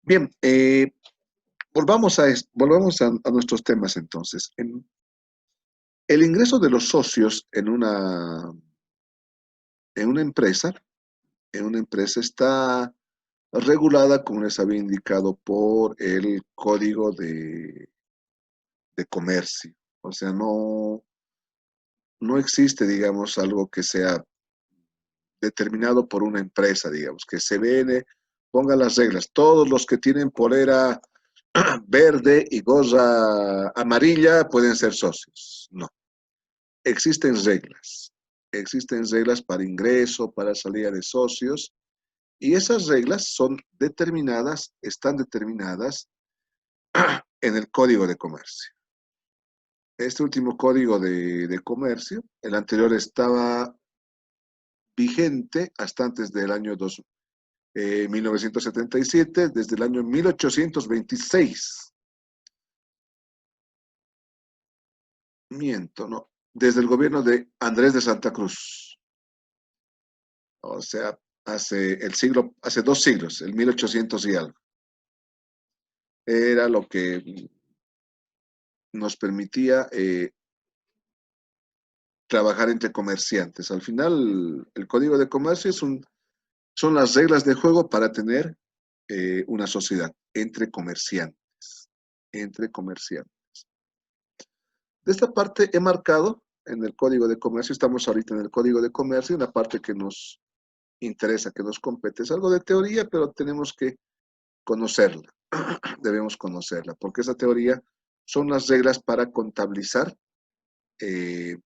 Bien, volvamos a nuestros temas entonces. El ingreso de los socios en una empresa está regulada, como les había indicado, por el Código de Comercio. O sea, no existe, digamos, algo que sea determinado por una empresa, digamos, que se viene, ponga las reglas. Todos los que tienen polera verde y gorra amarilla pueden ser socios. No, existen reglas. Existen reglas para ingreso, para salida de socios, y esas reglas están determinadas en el Código de Comercio. Este último Código de Comercio, el anterior estaba vigente hasta antes del año 1977, desde el año 1826. Miento, ¿no? Desde el gobierno de Andrés de Santa Cruz. O sea, hace 2 siglos, el 1800 y algo. Era lo que nos permitía trabajar entre comerciantes. Al final, el Código de Comercio son las reglas de juego para tener una sociedad entre comerciantes. Entre comerciantes. De esta parte he marcado en el Código de Comercio, estamos ahorita en el Código de Comercio, una parte que nos interesa, que nos compete. Es algo de teoría, pero tenemos que conocerla. Debemos conocerla, porque esa teoría son las reglas eh,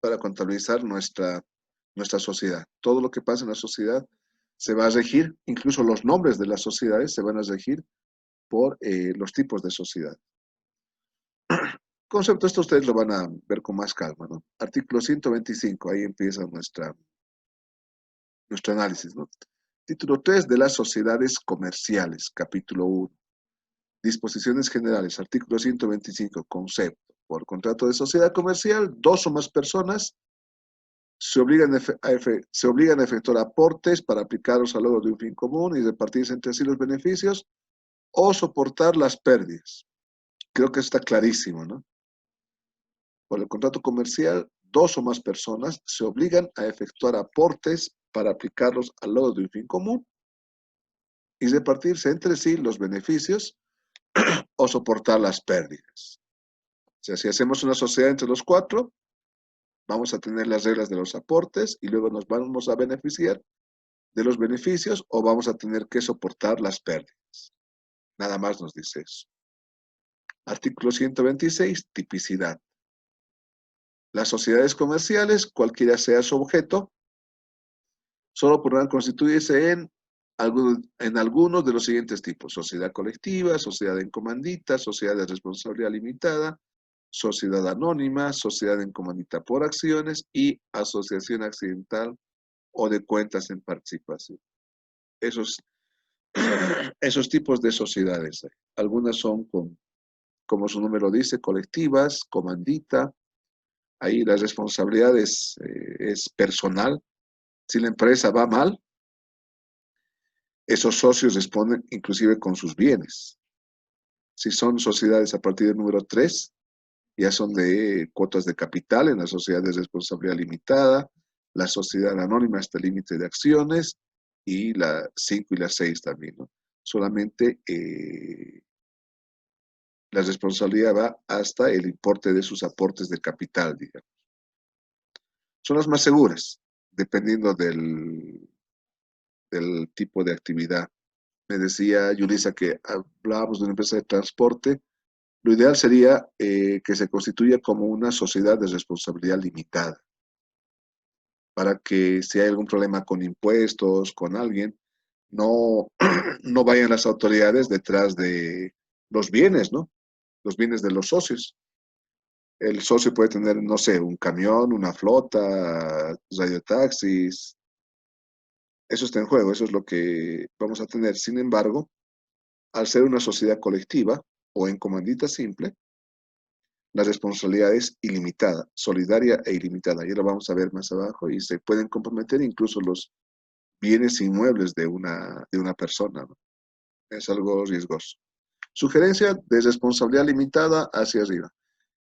para contabilizar nuestra sociedad. Todo lo que pasa en la sociedad se va a regir, incluso los nombres de las sociedades se van a regir por los tipos de sociedad. Concepto, esto ustedes lo van a ver con más calma, ¿no? Artículo 125, ahí empieza nuestro análisis, ¿no? Título 3 de las sociedades comerciales, capítulo 1. Disposiciones generales, artículo 125, concepto. Por contrato de sociedad comercial, dos o más personas se obligan a efectuar aportes para aplicarlos a logro de un fin común y repartirse entre sí los beneficios o soportar las pérdidas. Creo que está clarísimo, ¿no? Por el contrato comercial, dos o más personas se obligan a efectuar aportes para aplicarlos al logro de un fin común y repartirse entre sí los beneficios o soportar las pérdidas. O sea, si hacemos una sociedad entre los cuatro, vamos a tener las reglas de los aportes y luego nos vamos a beneficiar de los beneficios o vamos a tener que soportar las pérdidas. Nada más nos dice eso. Artículo 126, tipicidad. Las sociedades comerciales, cualquiera sea su objeto, solo podrán constituirse en algunos de los siguientes tipos: sociedad colectiva, sociedad en comandita, sociedad de responsabilidad limitada, sociedad anónima, sociedad en comandita por acciones y asociación accidental o de cuentas en participación. Esos, esos tipos de sociedades. Algunas son, como su nombre lo dice, colectivas, comandita. Ahí la responsabilidad es personal. Si la empresa va mal, esos socios responden inclusive con sus bienes. Si son sociedades a partir del número 3, ya son de cuotas de capital en la sociedad de responsabilidad limitada, la sociedad anónima hasta el límite de acciones y la 5 y la 6 también, ¿no? Solamente la responsabilidad va hasta el importe de sus aportes de capital, digamos. Son las más seguras, dependiendo del tipo de actividad. Me decía Yulisa que hablábamos de una empresa de transporte. Lo ideal sería que se constituya como una sociedad de responsabilidad limitada, para que si hay algún problema con impuestos, con alguien, no, no vayan las autoridades detrás de los bienes, ¿no? Los bienes de los socios. El socio puede tener, no sé, un camión, una flota, radiotaxis. Eso está en juego, eso es lo que vamos a tener. Sin embargo, al ser una sociedad colectiva o en comandita simple, la responsabilidad es ilimitada, solidaria e ilimitada. Ya lo vamos a ver más abajo y se pueden comprometer incluso bienes inmuebles de una persona, ¿no? Es algo riesgoso. Sugerencia de responsabilidad limitada hacia arriba.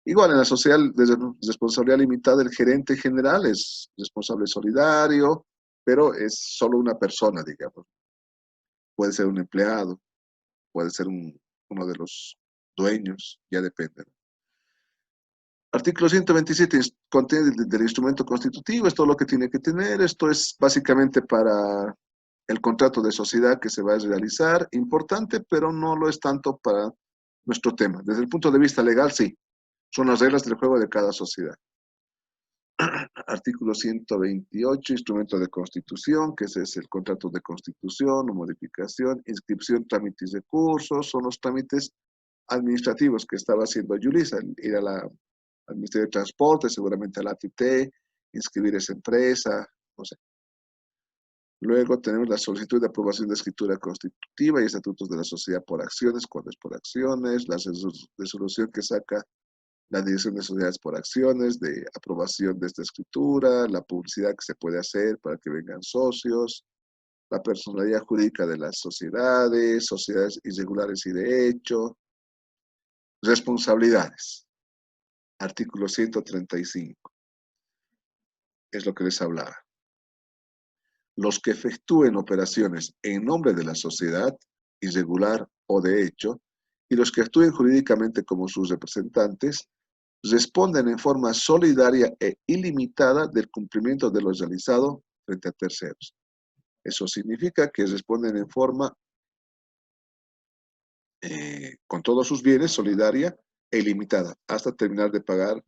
Igual en la sociedad de responsabilidad limitada, el gerente general es responsable solidario, pero es solo una persona, digamos. Puede ser un empleado, puede ser uno de los dueños, ya depende, ¿no? Artículo 127 contiene del instrumento constitutivo, es todo lo que tiene que tener. Esto es básicamente para el contrato de sociedad que se va a realizar, importante, pero no lo es tanto para nuestro tema. Desde el punto de vista legal, sí, son las reglas del juego de cada sociedad. Artículo 128, instrumento de constitución, que ese es el contrato de constitución o modificación, inscripción, trámites de cursos, son los trámites administrativos que estaba haciendo Yulisa, ir al Ministerio de Transporte, seguramente a la ATT, inscribir esa empresa, no sé. Luego tenemos la solicitud de aprobación de escritura constitutiva y estatutos de la sociedad por acciones, cuando es por acciones, la resolución que saca la Dirección de Sociedades por Acciones, de aprobación de esta escritura, la publicidad que se puede hacer para que vengan socios, la personalidad jurídica de las sociedades, sociedades irregulares y de hecho, responsabilidades. Artículo 135, es lo que les hablaba. Los que efectúen operaciones en nombre de la sociedad, irregular o de hecho, y los que actúen jurídicamente como sus representantes, responden en forma solidaria e ilimitada del cumplimiento de lo realizado frente a terceros. Eso significa que responden en forma, con todos sus bienes, solidaria e ilimitada, hasta terminar de pagar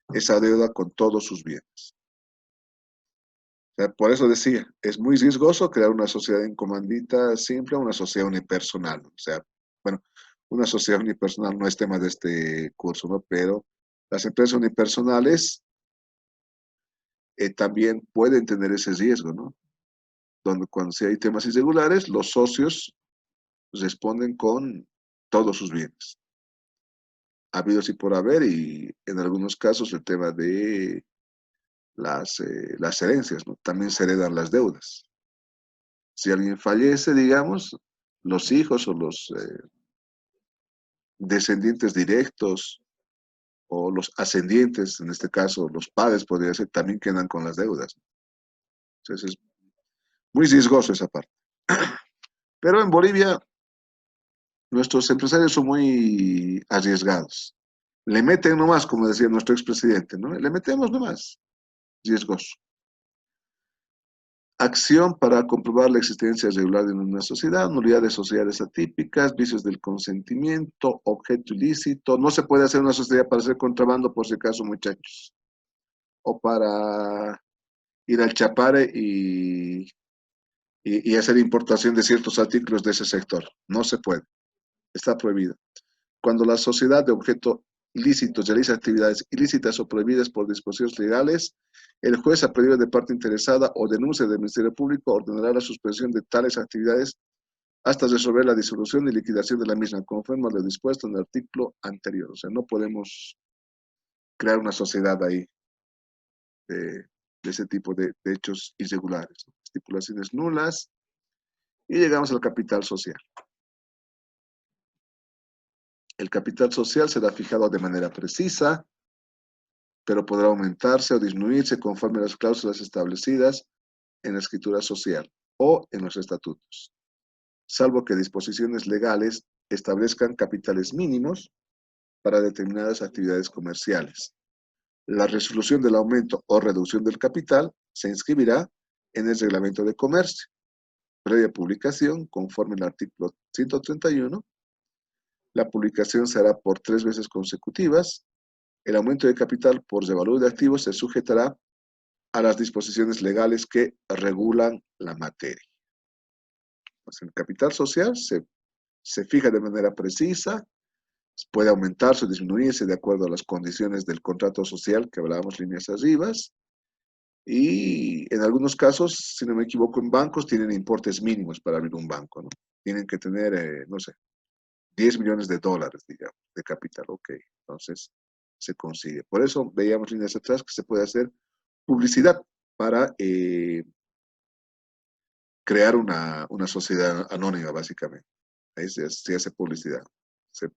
esa deuda con todos sus bienes. O sea, por eso decía, es muy riesgoso crear una sociedad en comandita simple, una sociedad unipersonal. O sea, bueno, una sociedad unipersonal no es tema de este curso, ¿no? Pero las empresas unipersonales también pueden tener ese riesgo, ¿no? Donde cuando si hay temas irregulares, los socios responden con todos sus bienes, habidos y por haber, y en algunos casos el tema de las herencias, ¿no? También se heredan las deudas. Si alguien fallece, digamos, los hijos o los descendientes directos o los ascendientes, en este caso los padres, podría ser, también quedan con las deudas. Entonces es muy riesgoso esa parte. Pero en Bolivia nuestros empresarios son muy arriesgados. Le meten nomás, como decía nuestro expresidente, ¿no? Le metemos nomás, riesgoso. Acción para comprobar la existencia regular de una sociedad, nulidades sociales atípicas, vicios del consentimiento, objeto ilícito. No se puede hacer una sociedad para hacer contrabando, por si acaso, muchachos. O para ir al Chapare y hacer importación de ciertos artículos de ese sector. No se puede. Está prohibido. Cuando la sociedad de objeto ilícito realiza actividades ilícitas o prohibidas por disposiciones legales, el juez a pedido de parte interesada o denuncia del Ministerio Público ordenará la suspensión de tales actividades hasta resolver la disolución y liquidación de la misma, conforme a lo dispuesto en el artículo anterior. O sea, no podemos crear una sociedad ahí de ese tipo de hechos irregulares, ¿no? Estipulaciones nulas y llegamos al capital social. El capital social será fijado de manera precisa, pero podrá aumentarse o disminuirse conforme a las cláusulas establecidas en la escritura social o en los estatutos, salvo que disposiciones legales establezcan capitales mínimos para determinadas actividades comerciales. La resolución del aumento o reducción del capital se inscribirá en el reglamento de comercio, previa publicación, conforme al artículo 131. La publicación se hará por 3 veces consecutivas. El aumento de capital por revalor de activos se sujetará a las disposiciones legales que regulan la materia. Pues el capital social se fija de manera precisa, puede aumentarse o disminuirse de acuerdo a las condiciones del contrato social que hablábamos líneas arriba, y en algunos casos, si no me equivoco, en bancos tienen importes mínimos para abrir un banco, ¿no? Tienen que tener, no sé, 10 millones de dólares, digamos, de capital, ok, entonces se consigue. Por eso veíamos líneas atrás que se puede hacer publicidad para crear una sociedad anónima, básicamente. Ahí se hace publicidad. Se,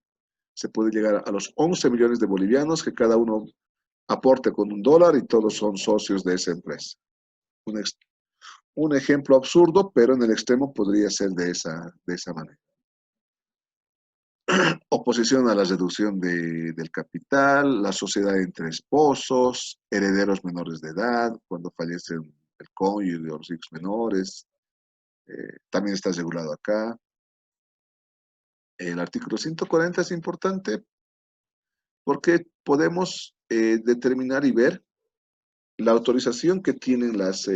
se puede llegar a los 11 millones de bolivianos que cada uno aporte con $1 y todos son socios de esa empresa. Un, un ejemplo absurdo, pero en el extremo podría ser de esa manera. Oposición a la reducción del capital, la sociedad entre esposos, herederos menores de edad, cuando fallecen el cónyuge o los hijos menores, también está regulado acá. El artículo 140 es importante porque podemos determinar y ver la autorización que tienen las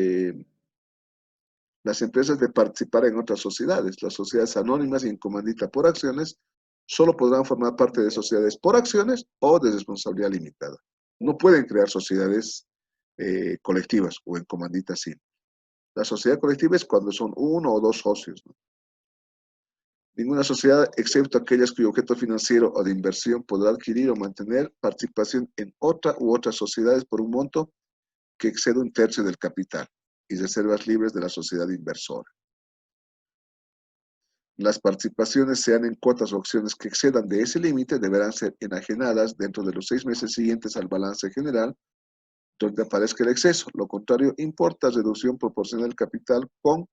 empresas de participar en otras sociedades. Las sociedades anónimas y en comandita por acciones solo podrán formar parte de sociedades por acciones o de responsabilidad limitada. No pueden crear sociedades colectivas o en comandita simple. La sociedad colectiva es cuando son uno o dos socios, ¿no? Ninguna sociedad, excepto aquellas cuyo objeto financiero o de inversión podrá adquirir o mantener participación en otra u otras sociedades por un monto que exceda 1/3 del capital y reservas libres de la sociedad inversora. Las participaciones, sean en cuotas o acciones que excedan de ese límite, deberán ser enajenadas dentro de los 6 meses siguientes al balance general, donde aparezca el exceso. Lo contrario, importa reducción proporcional del capital con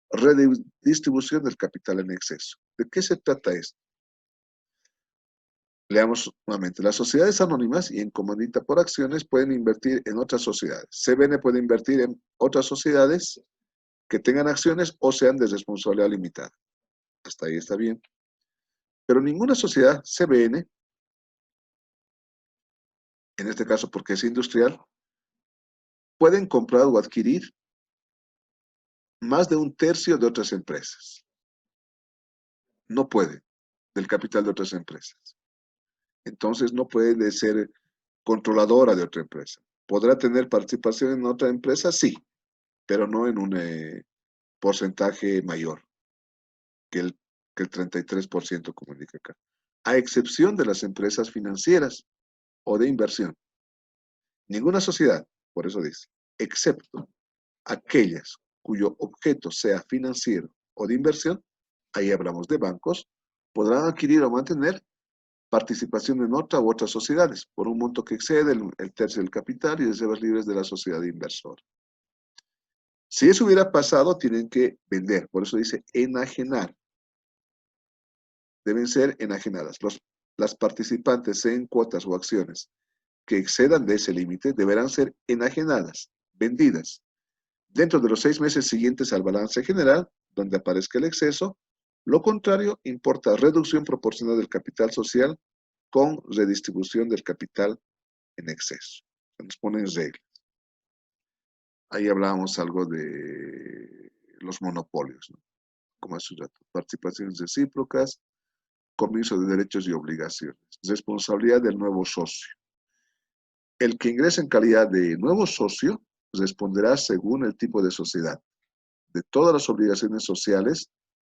redistribución del capital en exceso. ¿De qué se trata esto? Leamos nuevamente. Las sociedades anónimas y en comandita por acciones pueden invertir en otras sociedades. CBN puede invertir en otras sociedades que tengan acciones o sean de responsabilidad limitada. Hasta ahí está bien. Pero ninguna sociedad CBN, en este caso porque es industrial, pueden comprar o adquirir más de 1/3 de otras empresas. No puede, del capital de otras empresas. Entonces no puede ser controladora de otra empresa. ¿Podrá tener participación en otra empresa? Sí, pero no en un porcentaje mayor que que el 33%, como indica acá. A excepción de las empresas financieras o de inversión. Ninguna sociedad, por eso dice, excepto aquellas cuyo objeto sea financiero o de inversión, ahí hablamos de bancos, podrán adquirir o mantener participación en otra u otras sociedades por un monto que excede el tercio del capital y reservas libres de la sociedad inversora. Si eso hubiera pasado, tienen que vender, por eso dice enajenar. Deben ser enajenadas. Las participantes en cuotas o acciones que excedan de ese límite deberán ser enajenadas, vendidas, dentro de los 6 meses siguientes al balance general, donde aparezca el exceso. Lo contrario, importa reducción proporcional del capital social con redistribución del capital en exceso. Nos ponen reglas. Ahí hablábamos algo de los monopolios, ¿no? Como hace un rato. Participaciones recíprocas, comienzo de derechos y obligaciones. Responsabilidad del nuevo socio. El que ingrese en calidad de nuevo socio responderá según el tipo de sociedad de todas las obligaciones sociales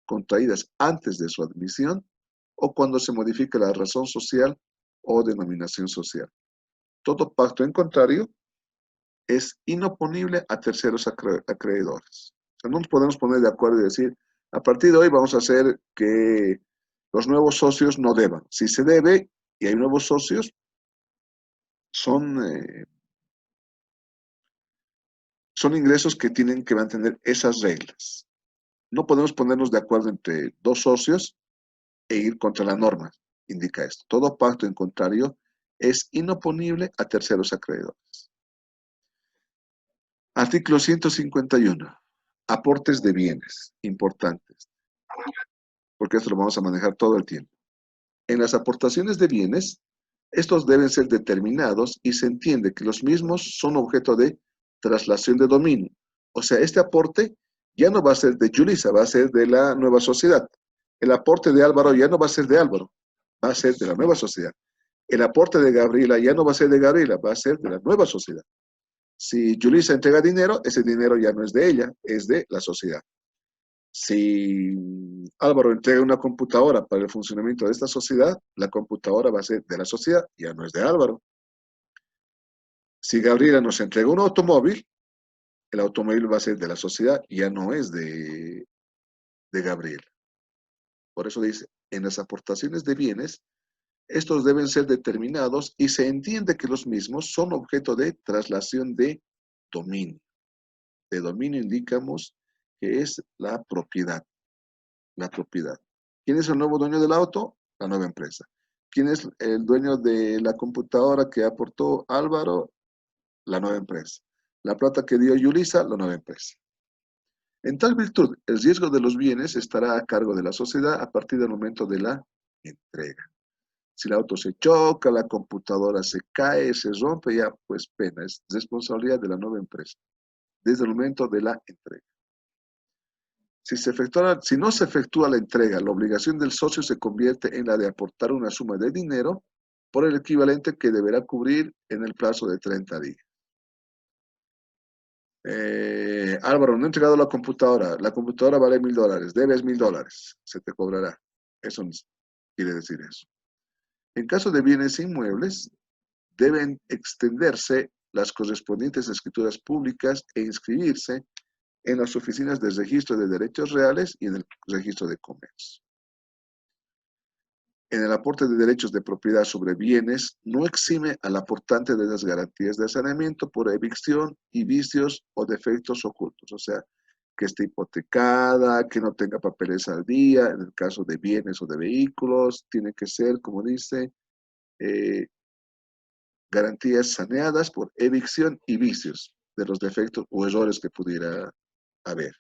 contraídas antes de su admisión o cuando se modifique la razón social o denominación social. Todo pacto en contrario es inoponible a terceros acreedores. O sea, no nos podemos poner de acuerdo y decir, a partir de hoy vamos a hacer que los nuevos socios no deban. Si se debe y hay nuevos socios, son ingresos que tienen que mantener esas reglas. No podemos ponernos de acuerdo entre dos socios e ir contra la norma, indica esto. Todo pacto en contrario es inoponible a terceros acreedores. Artículo 151. Aportes de bienes importantes, porque esto lo vamos a manejar todo el tiempo. En las aportaciones de bienes, estos deben ser determinados y se entiende que los mismos son objeto de traslación de dominio. O sea, este aporte ya no va a ser de Yulisa, va a ser de la nueva sociedad. El aporte de Álvaro ya no va a ser de Álvaro, va a ser de la nueva sociedad. El aporte de Gabriela ya no va a ser de Gabriela, va a ser de la nueva sociedad. Si Yulisa entrega dinero, ese dinero ya no es de ella, es de la sociedad. Si Álvaro entrega una computadora para el funcionamiento de esta sociedad, la computadora va a ser de la sociedad, ya no es de Álvaro. Si Gabriela nos entrega un automóvil, el automóvil va a ser de la sociedad, ya no es de Gabriela. Por eso dice, en las aportaciones de bienes, estos deben ser determinados y se entiende que los mismos son objeto de traslación de dominio. De dominio indicamos que es la propiedad. La propiedad. ¿Quién es el nuevo dueño del auto? La nueva empresa. ¿Quién es el dueño de la computadora que aportó Álvaro? La nueva empresa. La plata que dio Yulisa, la nueva empresa. En tal virtud, el riesgo de los bienes estará a cargo de la sociedad a partir del momento de la entrega. Si el auto se choca, la computadora se cae, se rompe, ya pues pena, es responsabilidad de la nueva empresa, desde el momento de la entrega. Si no se efectúa la entrega, la obligación del socio se convierte en la de aportar una suma de dinero por el equivalente que deberá cubrir en el plazo de 30 días. Álvaro, no he entregado la computadora vale $1000, debes $1000, se te cobrará. Eso quiere decir eso. En caso de bienes inmuebles, deben extenderse las correspondientes escrituras públicas e inscribirse en las oficinas del registro de derechos reales y en el registro de comercio. En el aporte de derechos de propiedad sobre bienes, no exime al aportante de las garantías de saneamiento por evicción y vicios o defectos ocultos, o sea, que esté hipotecada, que no tenga papeles al día, en el caso de bienes o de vehículos, tiene que ser, como dice, garantías saneadas por evicción y vicios de los defectos o errores que pudiera haber.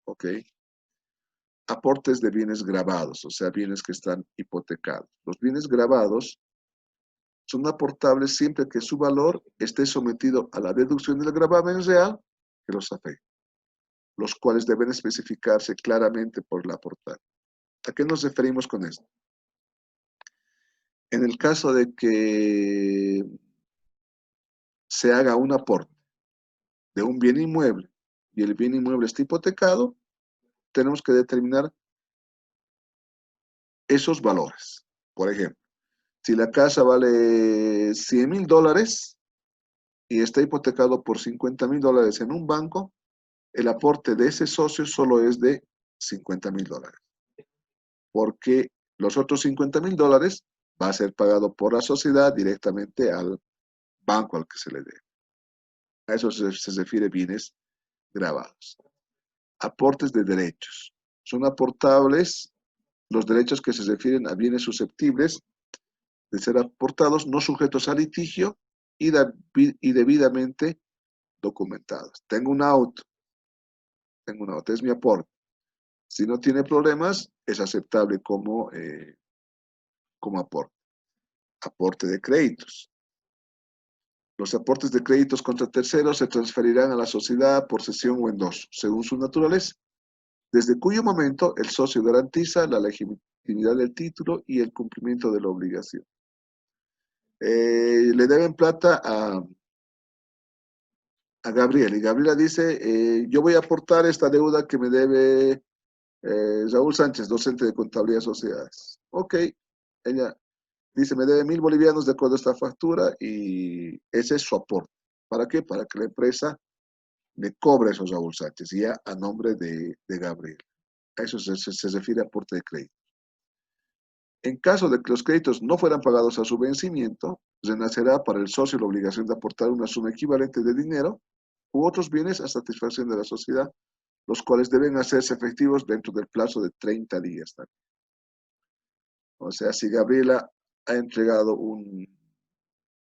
¿Ok? Aportes de bienes grabados, o sea, bienes que están hipotecados. Los bienes grabados son aportables siempre que su valor esté sometido a la deducción del gravamen real que los afecta, los cuales deben especificarse claramente por el aportante. ¿A qué nos referimos con esto? En el caso de que se haga un aporte de un bien inmueble y el bien inmueble está hipotecado, tenemos que determinar esos valores. Por ejemplo, si la casa vale $100,000 y está hipotecado por $50,000 en un banco, el aporte de ese socio solo es de $50,000, porque los otros $50,000 va a ser pagado por la sociedad directamente al banco al que se le dé. A eso se refiere bienes grabados. Aportes de derechos. Son aportables los derechos que se refieren a bienes susceptibles de ser aportados, no sujetos a litigio y debidamente documentados. Tengo un auto, es mi aporte. Si no tiene problemas, es aceptable como aporte. Aporte de créditos. Los aportes de créditos contra terceros se transferirán a la sociedad por cesión o endoso, según su naturaleza, desde cuyo momento el socio garantiza la legitimidad del título y el cumplimiento de la obligación. Le deben plata a Gabriela, y Gabriela dice, yo voy a aportar esta deuda que me debe Raúl Sánchez, docente de contabilidad de sociedades. Ok, ella dice, me debe 1,000 bolivianos de acuerdo a esta factura y ese es su aporte. ¿Para qué? Para que la empresa le cobre esos Raúl Sánchez, ya a nombre de Gabriel. A eso se refiere a aporte de crédito. En caso de que los créditos no fueran pagados a su vencimiento, renacerá para el socio la obligación de aportar una suma equivalente de dinero u otros bienes a satisfacción de la sociedad, los cuales deben hacerse efectivos dentro del plazo de 30 días también. O sea, si Gabriela ha entregado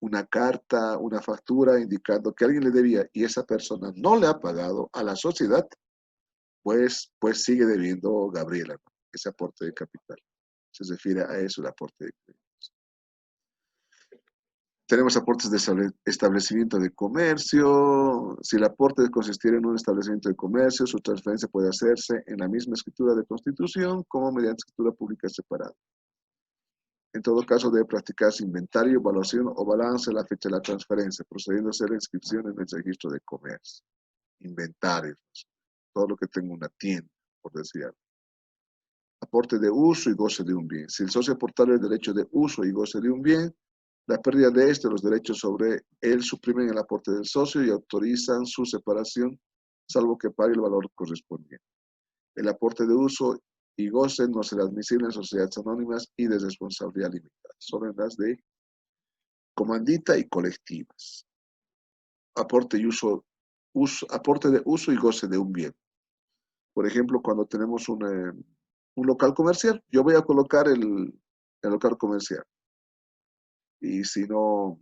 una carta, una factura indicando que alguien le debía y esa persona no le ha pagado a la sociedad, pues sigue debiendo Gabriela, ¿no?, ese aporte de capital. Se refiere a eso, el aporte de créditos. Tenemos aportes de establecimiento de comercio. Si el aporte consistiera en un establecimiento de comercio, su transferencia puede hacerse en la misma escritura de constitución como mediante escritura pública separada. En todo caso, debe practicarse inventario, evaluación o balance a la fecha de la transferencia, procediendo a hacer la inscripción en el registro de comercio. Inventarios, todo lo que tenga una tienda, por decir algo. Aporte de uso y goce de un bien. Si el socio aportara el derecho de uso y goce de un bien, La pérdida de los derechos sobre él suprimen el aporte del socio y autorizan su separación, salvo que pague el valor correspondiente. El aporte de uso y goce no será admisible en sociedades anónimas y de responsabilidad limitada, solo en las de comandita y colectivas. Aporte aporte de uso y goce de un bien. Por ejemplo, cuando tenemos un local comercial, yo voy a colocar el local comercial. Y si no,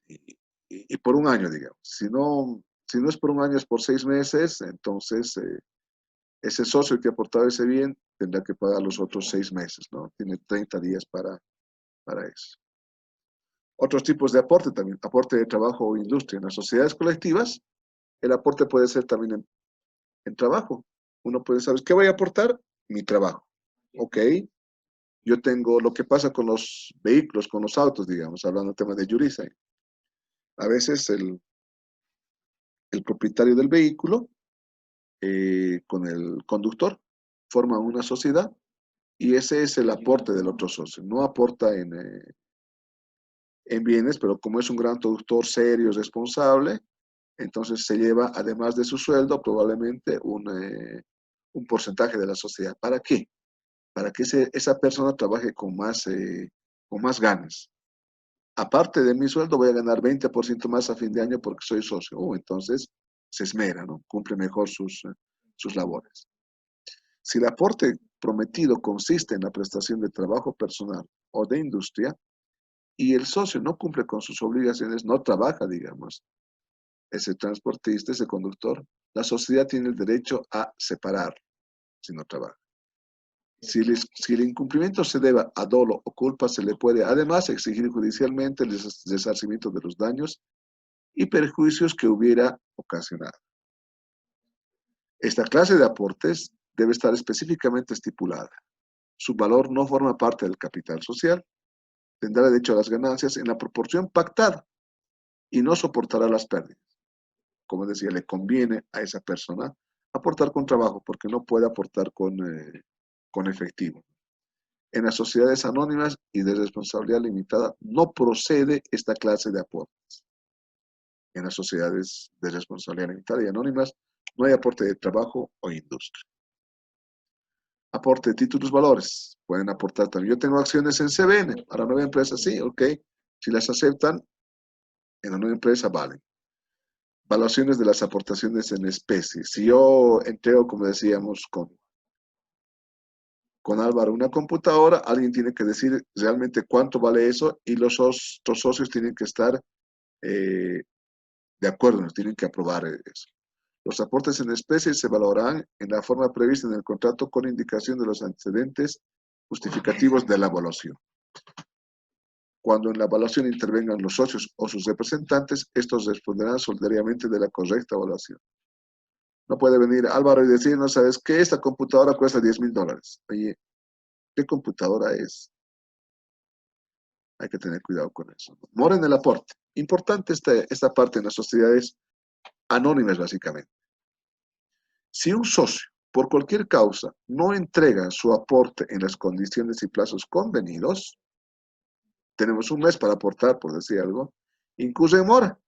y por un año, digamos. Si no es por un año, es por 6 meses, entonces ese socio que ha aportado ese bien tendrá que pagar los otros 6 meses, ¿no? Tiene 30 días para eso. Otros tipos de aporte también, aporte de trabajo o industria. En las sociedades colectivas, el aporte puede ser también en trabajo. Uno puede saber, ¿qué voy a aportar? Mi trabajo. Ok, yo tengo lo que pasa con los vehículos, con los autos, digamos, hablando del tema de Yurisa. A veces el propietario del vehículo con el conductor forman una sociedad y ese es el aporte del otro socio. No aporta en bienes, pero como es un gran productor serio, responsable, entonces se lleva, además de su sueldo, probablemente un porcentaje de la sociedad. ¿Para qué? Para que esa persona trabaje con más ganas. Aparte de mi sueldo, voy a ganar 20% más a fin de año porque soy socio. Entonces se esmera, ¿no? Cumple mejor sus labores. Si el aporte prometido consiste en la prestación de trabajo personal o de industria y el socio no cumple con sus obligaciones, no trabaja, digamos, ese transportista, ese conductor, la sociedad tiene el derecho a separar si no trabaja. Si el incumplimiento se deba a dolo o culpa, se le puede además exigir judicialmente el resarcimiento de los daños y perjuicios que hubiera ocasionado. Esta clase de aportes debe estar específicamente estipulada. Su valor no forma parte del capital social, tendrá derecho a las ganancias en la proporción pactada y no soportará las pérdidas. Como decía, le conviene a esa persona aportar con trabajo porque no puede aportar con efectivo. En las sociedades anónimas y de responsabilidad limitada no procede esta clase de aportes. En las sociedades de responsabilidad limitada y anónimas no hay aporte de trabajo o industria. Aporte de títulos valores. Pueden aportar también. Yo tengo acciones en CBN. A la nueva empresa, sí, ok. Si las aceptan, en la nueva empresa valen. Valuaciones de las aportaciones en especie. Si yo entrego, como decíamos, con Álvaro una computadora, alguien tiene que decir realmente cuánto vale eso y los otros socios tienen que estar de acuerdo, nos tienen que aprobar eso. Los aportes en especie se valorarán en la forma prevista en el contrato con indicación de los antecedentes justificativos de la evaluación. Cuando en la evaluación intervengan los socios o sus representantes, estos responderán solidariamente de la correcta evaluación. No puede venir Álvaro y decir, no sabes qué, esta computadora cuesta $10,000. Oye, ¿qué computadora es? Hay que tener cuidado con eso. Mora en el aporte. Importante esta parte en las sociedades anónimas, básicamente. Si un socio, por cualquier causa, no entrega su aporte en las condiciones y plazos convenidos, tenemos un mes para aportar, por decir algo, incurre en mora.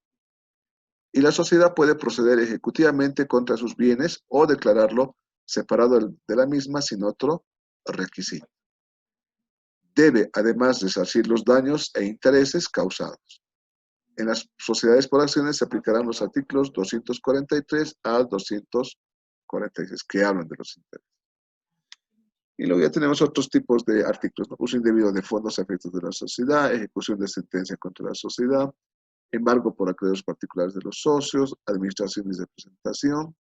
Y la sociedad puede proceder ejecutivamente contra sus bienes o declararlo separado de la misma sin otro requisito. Debe además resarcir los daños e intereses causados. En las sociedades por acciones se aplicarán los artículos 243 al 246 que hablan de los intereses. Y luego ya tenemos otros tipos de artículos, ¿no? Uso indebido de fondos a efectos de la sociedad, ejecución de sentencia contra la sociedad, embargo por acreedores particulares de los socios, administración y representación.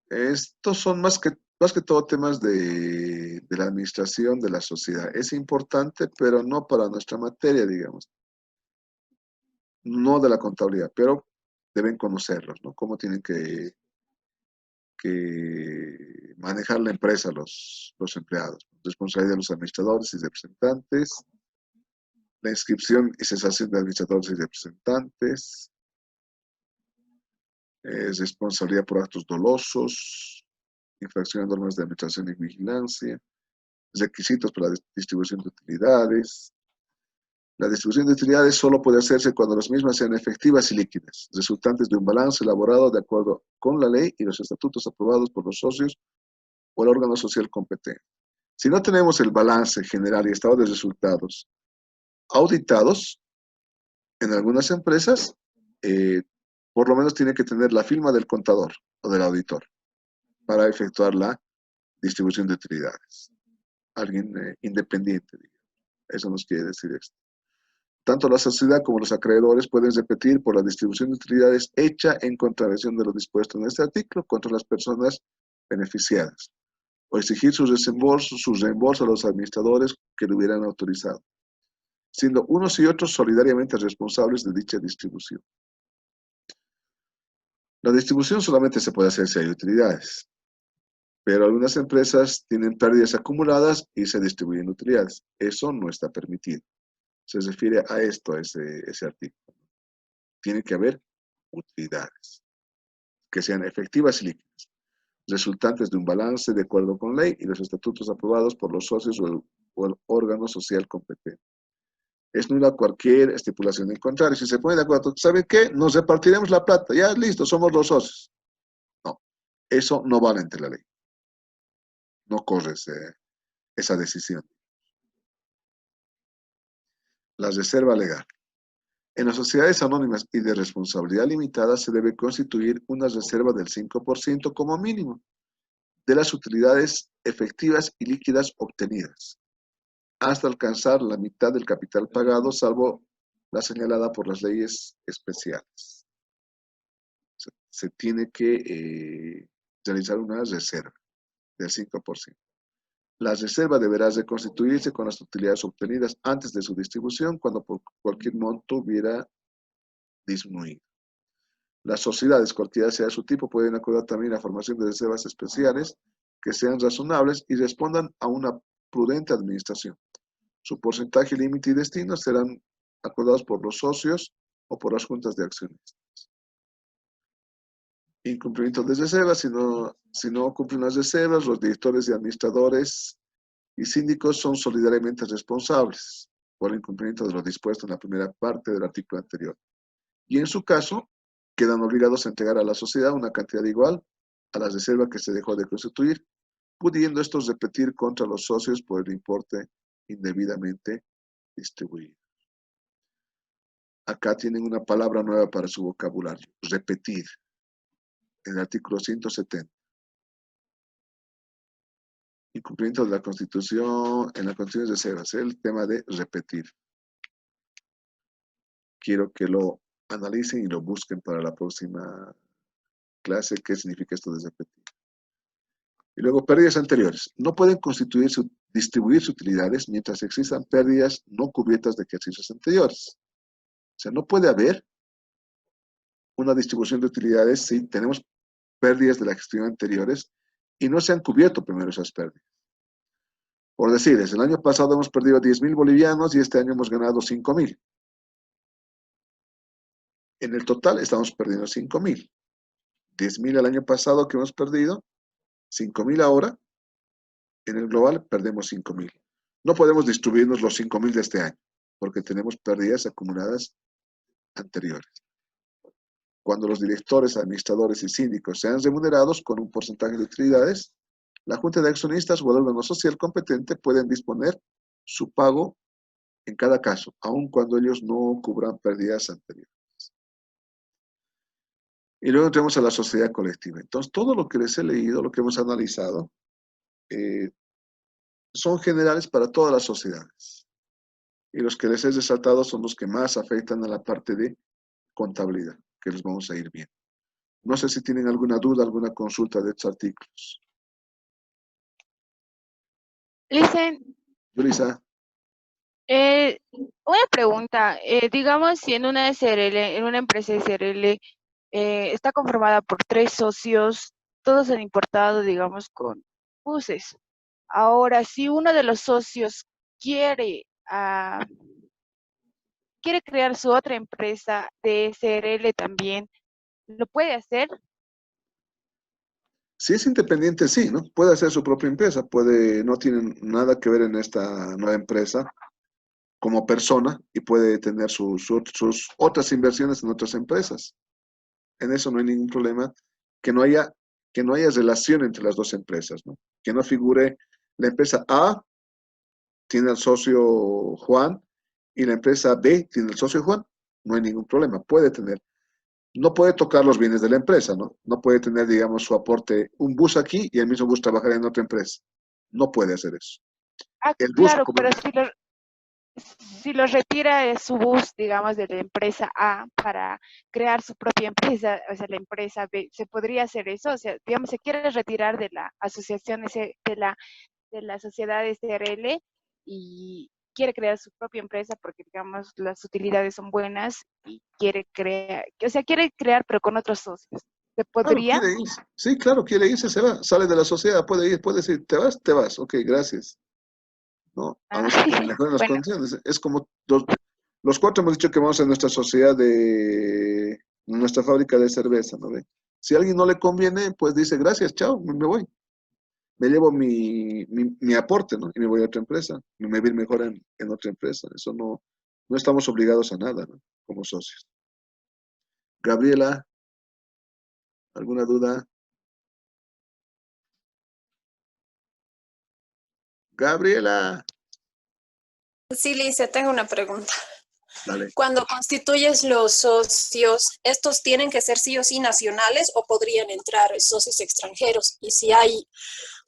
Estos son más que todo temas de la administración de la sociedad. Es importante, pero no para nuestra materia, digamos. No de la contabilidad, pero deben conocerlos, ¿no? Cómo tienen que manejar la empresa los empleados. Responsabilidad de los administradores y representantes, la inscripción y cesación de administradores y representantes, responsabilidad por actos dolosos, infracción a normas de administración y vigilancia, requisitos para la distribución de utilidades. La distribución de utilidades solo puede hacerse cuando las mismas sean efectivas y líquidas, resultantes de un balance elaborado de acuerdo con la ley y los estatutos aprobados por los socios o el órgano social competente. Si no tenemos el balance general y estado de resultados auditados, en algunas empresas, por lo menos tiene que tener la firma del contador o del auditor para efectuar la distribución de utilidades. Alguien independiente, digamos. Eso nos quiere decir esto. Tanto la sociedad como los acreedores pueden repetir por la distribución de utilidades hecha en contravención de lo dispuesto en este artículo contra las personas beneficiadas, o exigir su reembolso a los administradores que lo hubieran autorizado, siendo unos y otros solidariamente responsables de dicha distribución. La distribución solamente se puede hacer si hay utilidades, pero algunas empresas tienen pérdidas acumuladas y se distribuyen utilidades. Eso no está permitido. Se refiere a esto, ese artículo. Tiene que haber utilidades que sean efectivas y líquidas, resultantes de un balance de acuerdo con ley y los estatutos aprobados por los socios o el órgano social competente. Es nula cualquier estipulación en contrario. Si se pone de acuerdo, ¿saben qué? Nos repartiremos la plata, ya listo, somos los socios. No, eso no vale ante la ley. No corre esa decisión. La reserva legal. En las sociedades anónimas y de responsabilidad limitada se debe constituir una reserva del 5% como mínimo de las utilidades efectivas y líquidas obtenidas, hasta alcanzar la mitad del capital pagado, salvo la señalada por las leyes especiales. Se tiene que realizar una reserva del 5%. La reserva deberá reconstituirse con las utilidades obtenidas antes de su distribución cuando por cualquier monto hubiera disminuido. Las sociedades, cualquiera sea su tipo, pueden acordar también la formación de reservas especiales que sean razonables y respondan a una prudente administración. Su porcentaje, límite y destino serán acordados por los socios o por las juntas de accionistas. Incumplimiento de reservas, si no cumplen las reservas, los directores y administradores y síndicos son solidariamente responsables por el incumplimiento de lo dispuesto en la primera parte del artículo anterior. Y en su caso, quedan obligados a entregar a la sociedad una cantidad igual a la reserva que se dejó de constituir, pudiendo estos repetir contra los socios por el importe indebidamente distribuido. Acá tienen una palabra nueva para su vocabulario, repetir, en el artículo 170. Incumplimiento de la Constitución, en la Constitución de reservas, el tema de repetir. Quiero que lo analicen y lo busquen para la próxima clase, qué significa esto de repetir. Y luego, pérdidas anteriores. No pueden distribuir sus utilidades mientras existan pérdidas no cubiertas de ejercicios anteriores. O sea, no puede haber una distribución de utilidades si tenemos pérdidas de la gestión anteriores y no se han cubierto primero esas pérdidas. Por decir, el año pasado hemos perdido 10.000 bolivianos y este año hemos ganado 5.000. En el total estamos perdiendo 5.000. 10.000 al año pasado que hemos perdido, 5.000 ahora, en el global perdemos 5.000. No podemos distribuirnos los 5.000 de este año, porque tenemos pérdidas acumuladas anteriores. Cuando los directores, administradores y síndicos sean remunerados con un porcentaje de utilidades, la Junta de Accionistas o el órgano social competente pueden disponer su pago en cada caso, aun cuando ellos no cubran pérdidas anteriores. Y luego entramos a la sociedad colectiva. Entonces, todo lo que les he leído, lo que hemos analizado, son generales para todas las sociedades. Y los que les he resaltado son los que más afectan a la parte de contabilidad, que les vamos a ir viendo. No sé si tienen alguna duda, alguna consulta de estos artículos. Listen, Yulisa, una pregunta, digamos si en una SRL, en una empresa SRL, está conformada por 3 socios, todos han importado, digamos, con buses. Ahora, si uno de los socios quiere, quiere crear su otra empresa de SRL también, ¿Lo puede hacer? Si es independiente, sí, ¿no? Puede hacer su propia empresa, puede, no tiene nada que ver en esta nueva empresa como persona y puede tener sus otras inversiones en otras empresas. En eso no hay ningún problema, que no haya, que no haya relación entre las dos empresas, ¿no? Que no figure la empresa A tiene al socio Juan y la empresa B tiene el socio Juan, no hay ningún problema, puede tener. No puede tocar los bienes de la empresa, ¿no? No puede tener, digamos, su aporte, un bus aquí y el mismo bus trabajar en otra empresa. No puede hacer eso. Ah, El bus, claro, como, pero si lo retira de su bus, digamos, de la empresa A para crear su propia empresa, o sea, la empresa B, ¿se podría hacer eso? O sea, digamos, se quiere retirar de la asociación, de la sociedad SRL y quiere crear su propia empresa porque, digamos, las utilidades son buenas y quiere crear, o sea, quiere crear, pero con otros socios. ¿Se claro, podría? quiere irse. Sí, claro, quiere irse, se va, sale de la sociedad, puede ir, puede decir, te vas, ok, gracias. ¿No? A Ah, no ser que me mejoren las bueno, condiciones. Es como los cuatro hemos dicho que vamos a nuestra sociedad de nuestra fábrica de cerveza, ¿no ve? Si a alguien no le conviene, pues dice gracias, chao, me voy. Me llevo mi aporte, ¿no? Y me voy a otra empresa. Y me voy a ir mejor en otra empresa. Eso no, no estamos obligados a nada, ¿no? Como socios. Gabriela, ¿alguna duda? Gabriela, Sí, Licia, tengo una pregunta. dale. Cuando constituyes los socios, ¿estos tienen que ser sí o sí nacionales o podrían entrar socios extranjeros? Y si hay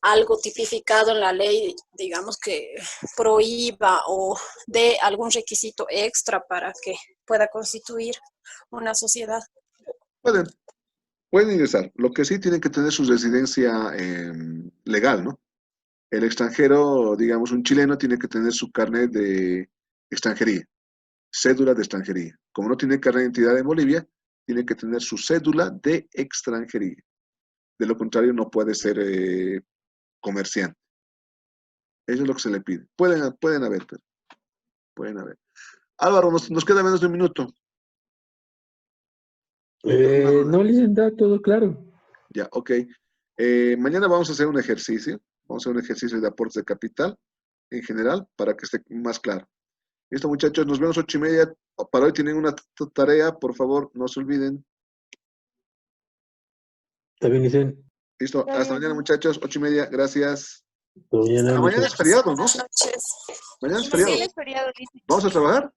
algo tipificado en la ley, digamos que prohíba o dé algún requisito extra para que pueda constituir una sociedad. Pueden, pueden ingresar. Lo que sí tienen que tener su residencia legal, ¿no? El extranjero, digamos, un chileno tiene que tener su carnet de extranjería, cédula de extranjería. Como no tiene carnet de identidad en Bolivia, tiene que tener su cédula de extranjería. De lo contrario, no puede ser comerciante. Eso es lo que se le pide. Pueden haber, pero pueden haber. Álvaro, nos queda menos de un minuto. ¿Alguna duda? No, licenciado, todo claro. Ya, ok. Mañana vamos a hacer un ejercicio. Vamos a hacer un ejercicio de aportes de capital en general para que esté más claro. Listo, muchachos, nos vemos 8:30. Para hoy tienen una tarea, por favor, no se olviden. Está bien, licenciado. Listo, está hasta mañana, bien. muchachos, 8:30. Gracias. Mañana, Ah, mañana muchas es feriado, ¿no? Buenas noches. Mañana es Sí, feriado. Mañana sí. es feriado, dice. ¿Vamos a trabajar?